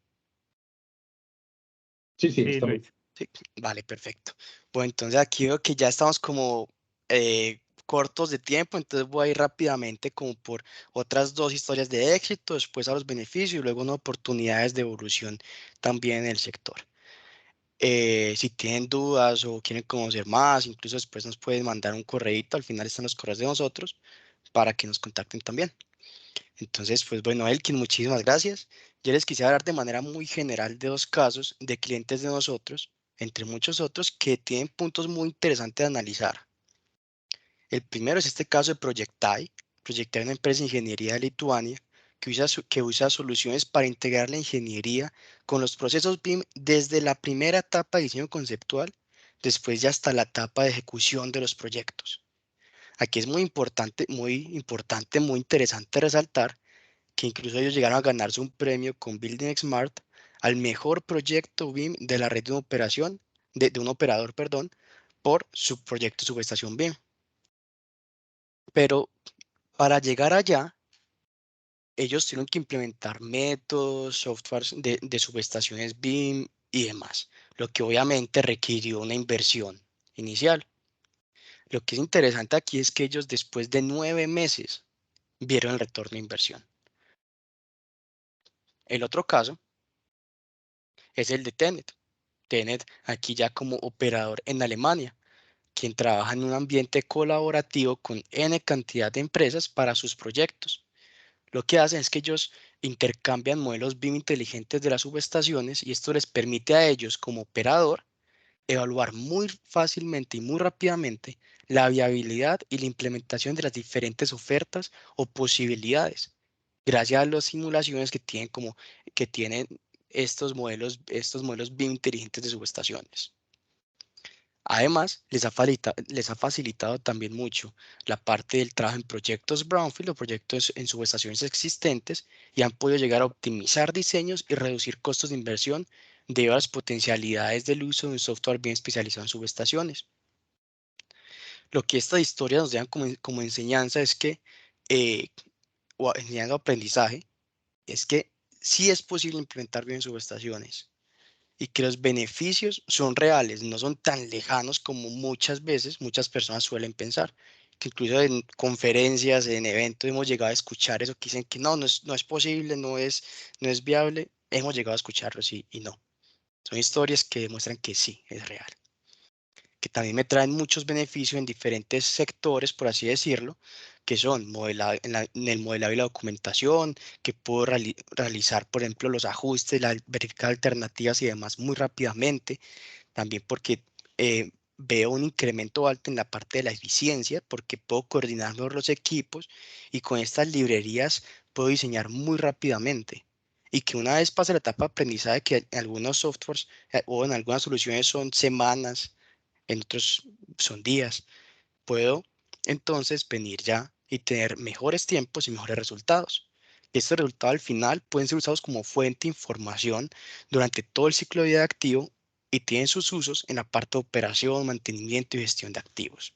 Sí, Sí, estamos. Luis. Sí, vale, perfecto. Bueno, entonces aquí veo que ya estamos como cortos de tiempo, entonces voy a ir rápidamente como por otras dos historias de éxito, después a los beneficios y luego unas oportunidades de evolución también en el sector. Si tienen dudas o quieren conocer más, incluso después nos pueden mandar un correíto, al final están los correos de nosotros para que nos contacten también. Entonces, pues bueno, Elkin, muchísimas gracias. Yo les quisiera hablar de manera muy general de dos casos de clientes de nosotros, entre muchos otros, que tienen puntos muy interesantes de analizar. El primero es este caso de Projectai, proyectar una empresa de ingeniería de Lituania que usa soluciones para integrar la ingeniería con los procesos BIM desde la primera etapa de diseño conceptual, después ya hasta la etapa de ejecución de los proyectos. Aquí es muy importante, muy interesante resaltar que incluso ellos llegaron a ganarse un premio con Building Smart al mejor proyecto BIM de la red de operación, de un operador, perdón, por su proyecto subestación BIM. Pero para llegar allá, ellos tienen que implementar métodos, softwares de subestaciones BIM y demás, lo que obviamente requirió una inversión inicial. Lo que es interesante aquí es que ellos después de 9 meses vieron el retorno de inversión. El otro caso es el de TenneT. TenneT aquí ya como operador en Alemania, quien trabaja en un ambiente colaborativo con N cantidad de empresas para sus proyectos. Lo que hacen es que ellos intercambian modelos BIM inteligentes de las subestaciones y esto les permite a ellos como operador evaluar muy fácilmente y muy rápidamente la viabilidad y la implementación de las diferentes ofertas o posibilidades, gracias a las simulaciones que tienen estos modelos BIM inteligentes de subestaciones. Además, les ha facilitado también mucho la parte del trabajo en proyectos brownfield o proyectos en subestaciones existentes y han podido llegar a optimizar diseños y reducir costos de inversión debido a las potencialidades del uso de un software bien especializado en subestaciones. Lo que esta historia nos deja como enseñanza es que, o enseñanza o aprendizaje, es que sí es posible implementar bien subestaciones y que los beneficios son reales, no son tan lejanos como muchas veces muchas personas suelen pensar. Que incluso en conferencias, en eventos hemos llegado a escuchar eso que dicen que no es posible, no es viable. Hemos llegado a escucharlos y no. Son historias que demuestran que sí, es real. Que también me traen muchos beneficios en diferentes sectores, por así decirlo, que son en el modelado y la documentación, que puedo realizar, por ejemplo, los ajustes, verificar alternativas y demás muy rápidamente. También porque veo un incremento alto en la parte de la eficiencia, porque puedo coordinar mejor los equipos y con estas librerías puedo diseñar muy rápidamente. Y que una vez pase la etapa de aprendizaje, que en algunos softwares o en algunas soluciones son semanas, en otros son días, puedo entonces venir ya y tener mejores tiempos y mejores resultados. Estos resultados al final pueden ser usados como fuente de información durante todo el ciclo de vida de activo y tienen sus usos en la parte de operación, mantenimiento y gestión de activos.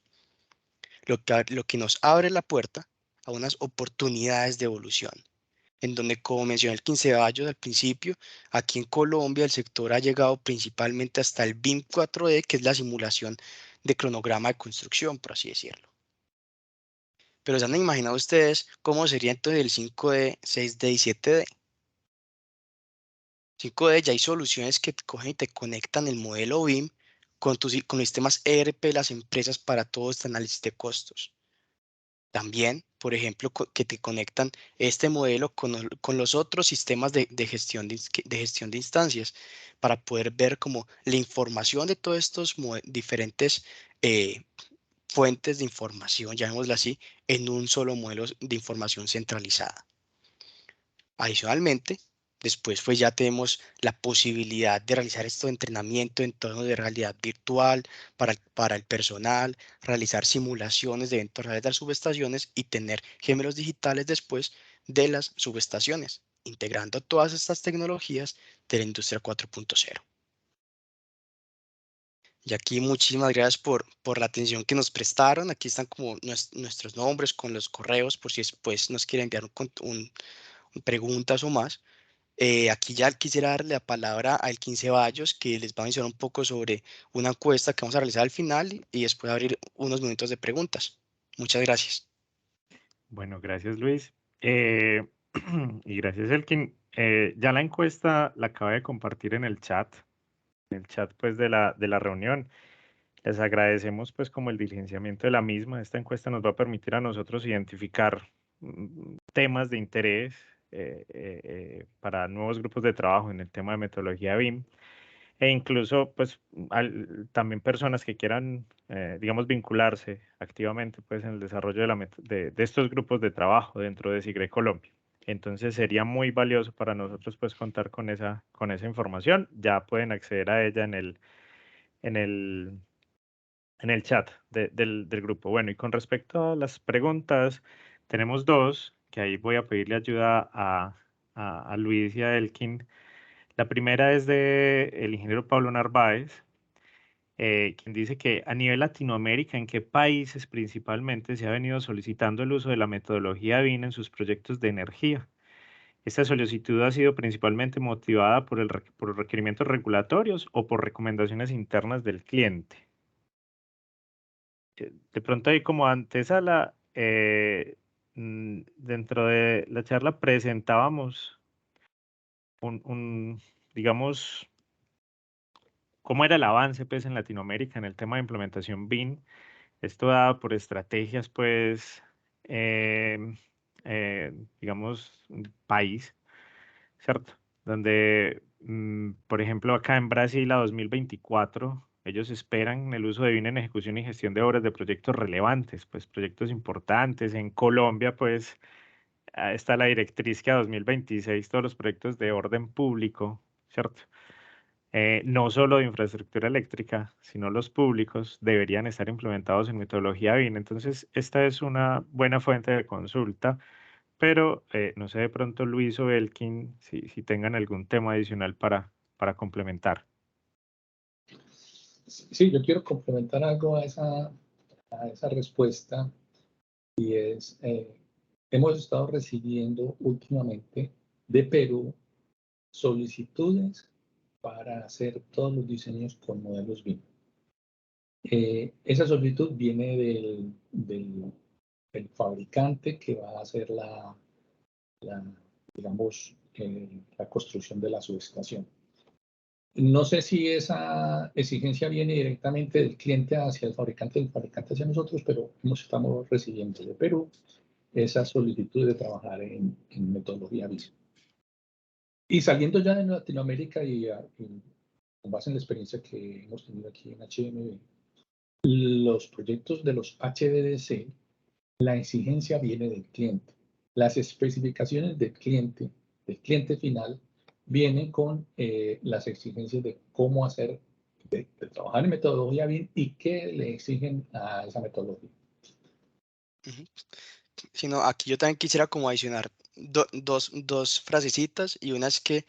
Lo que nos abre la puerta a unas oportunidades de evolución, en donde, como mencioné el 15 Vallos al principio, aquí en Colombia el sector ha llegado principalmente hasta el BIM 4D, que es la simulación de cronograma de construcción, por así decirlo. Pero ¿se han imaginado ustedes cómo sería entonces el 5D, 6D y 7D? 5D ya hay soluciones que te cogen y te conectan el modelo BIM con los sistemas ERP de las empresas para todo este análisis de costos. También, por ejemplo, que te conectan este modelo con los otros sistemas de gestión de instancias para poder ver como la información de todos estos diferentes fuentes de información, llamémoslo así, en un solo modelo de información centralizada. Adicionalmente, después pues ya tenemos la posibilidad de realizar esto de entrenamiento en entornos de realidad virtual para el personal, realizar simulaciones de eventos reales de las subestaciones y tener gemelos digitales después de las subestaciones, integrando todas estas tecnologías de la industria 4.0. Y aquí muchísimas gracias por la atención que nos prestaron. Aquí están como nuestros nombres con los correos por si después nos quieren enviar preguntas o más. Aquí ya quisiera darle la palabra a Elkin Ceballos, que les va a mencionar un poco sobre una encuesta que vamos a realizar al final y después abrir unos minutos de preguntas. Muchas gracias. Bueno, gracias Luis. Y gracias Elkin. Ya la encuesta la acaba de compartir en el chat pues de la reunión. Les agradecemos pues como el diligenciamiento de la misma. Esta encuesta nos va a permitir a nosotros identificar temas de interés para nuevos grupos de trabajo en el tema de metodología BIM. E incluso, pues, también personas que quieran, digamos, vincularse activamente, pues, en el desarrollo de estos grupos de trabajo dentro de SIGRE Colombia. Entonces, sería muy valioso para nosotros, pues, contar con esa información. Ya pueden acceder a ella en el chat del grupo. Bueno, y con respecto a las preguntas, tenemos dos, que ahí voy a pedirle ayuda a Luis y a Elkin. La primera es de el ingeniero Pablo Narváez, quien dice que a nivel Latinoamérica, ¿en qué países principalmente se ha venido solicitando el uso de la metodología BIM en sus proyectos de energía? ¿Esta solicitud ha sido principalmente motivada por los requerimientos regulatorios o por recomendaciones internas del cliente? De pronto ahí como antesala, dentro de la charla presentábamos digamos, cómo era el avance pues en Latinoamérica en el tema de implementación BIM. Esto dado por estrategias pues, digamos, un país, ¿cierto? Donde, por ejemplo, acá en Brasil a 2024, ellos esperan el uso de BIM en ejecución y gestión de obras de proyectos relevantes, pues proyectos importantes. En Colombia, pues, está la directriz que a 2026 todos los proyectos de orden público, ¿cierto? No solo de infraestructura eléctrica, sino los públicos deberían estar implementados en metodología BIM. Entonces, esta es una buena fuente de consulta, pero no sé de pronto Luis o Elkin si tengan algún tema adicional para complementar. Sí, yo quiero complementar algo a esa respuesta, y es, hemos estado recibiendo últimamente de Perú solicitudes para hacer todos los diseños con modelos BIM. Esa solicitud viene del fabricante que va a hacer digamos, la construcción de la subestación. No sé si esa exigencia viene directamente del cliente hacia el fabricante, del fabricante hacia nosotros, pero estamos recibiendo de Perú esa solicitud de trabajar en metodología BIM. Y saliendo ya de Latinoamérica y con base en la experiencia que hemos tenido aquí en HMB, los proyectos de los HVDC, la exigencia viene del cliente. Las especificaciones del cliente final, vienen con las exigencias de cómo hacer, de trabajar en metodología BIM y qué le exigen a esa metodología. Sino aquí yo también quisiera como adicionar dos frasecitas, y una es que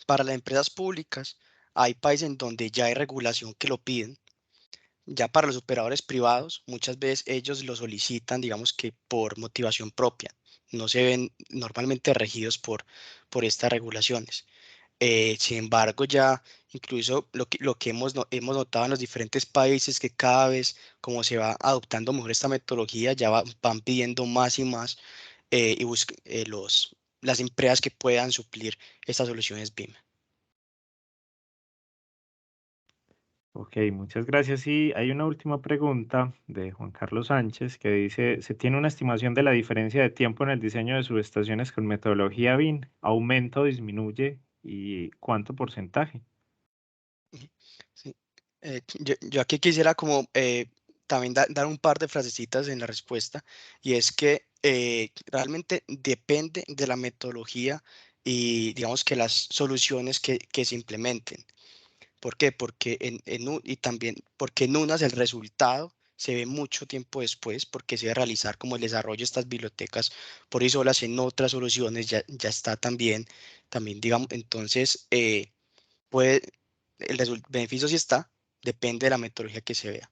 para las empresas públicas hay países en donde ya hay regulación que lo piden. Ya para los operadores privados, muchas veces ellos lo solicitan, digamos que por motivación propia. No se ven normalmente regidos por estas regulaciones. Sin embargo, ya incluso lo que hemos notado en los diferentes países, que cada vez como se va adoptando mejor esta metodología, ya van pidiendo más y más y las empresas que puedan suplir estas soluciones BIM. Ok, muchas gracias. Y hay una última pregunta de Juan Carlos Sánchez que dice, ¿se tiene una estimación de la diferencia de tiempo en el diseño de subestaciones con metodología BIM? ¿Aumenta o disminuye? ¿Y cuánto porcentaje? Sí. Yo aquí quisiera como también dar un par de frasecitas en la respuesta, y es que realmente depende de la metodología y digamos que las soluciones que se implementen. ¿Por qué? Porque y también porque en unas el resultado se ve mucho tiempo después, porque se debe realizar como el desarrollo de estas bibliotecas por sí solas. En otras soluciones ya está también digamos, entonces puede, el beneficio sí está, depende de la metodología que se vea.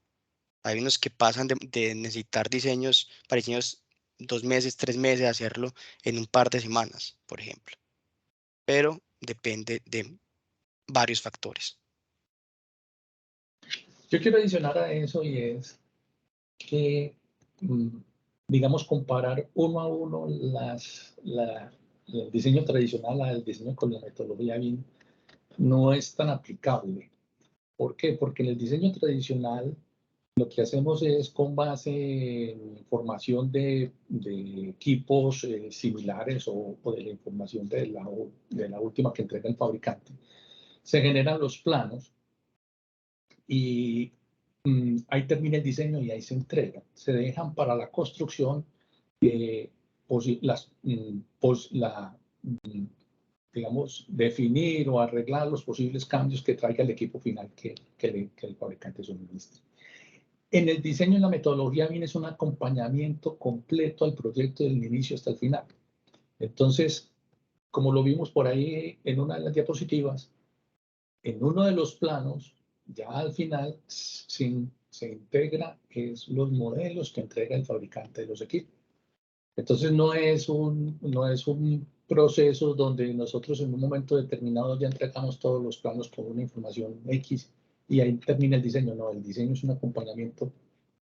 Hay unos que pasan de necesitar para diseños 2 meses, 3 meses, a hacerlo en un par de semanas, por ejemplo. Pero depende de varios factores. Yo quiero adicionar a eso, y es que, digamos, comparar uno a uno el diseño tradicional al diseño con la metodología BIM no es tan aplicable. ¿Por qué? Porque en el diseño tradicional lo que hacemos es, con base en información de equipos similares o de la información de la última que entrega el fabricante, se generan los planos y ahí termina el diseño y ahí se entrega. Se dejan para la construcción digamos, definir o arreglar los posibles cambios que traiga el equipo final que el fabricante suministre. En el diseño, en la metodología BIM es un acompañamiento completo al proyecto del inicio hasta el final. Entonces, como lo vimos por ahí en una de las diapositivas, en uno de los planos, ya al final se integra los modelos que entrega el fabricante de los equipos. Entonces no es un proceso donde nosotros en un momento determinado ya entregamos todos los planos con una información X y ahí termina el diseño. No, el diseño es un acompañamiento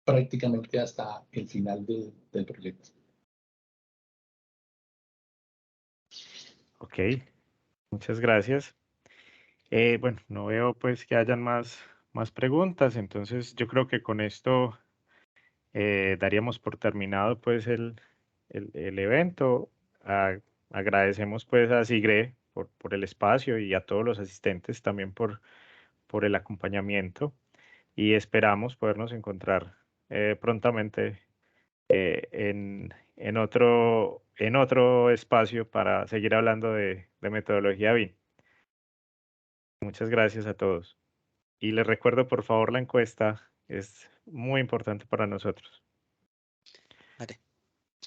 prácticamente hasta el final del proyecto. Ok, muchas gracias. Bueno, no veo pues que hayan más preguntas, entonces yo creo que con esto daríamos por terminado pues el evento. Agradecemos pues a Sigre por el espacio y a todos los asistentes también por el acompañamiento y esperamos podernos encontrar prontamente en otro espacio para seguir hablando de metodología BIM. Muchas gracias a todos. Y les recuerdo, por favor, la encuesta es muy importante para nosotros. Vale.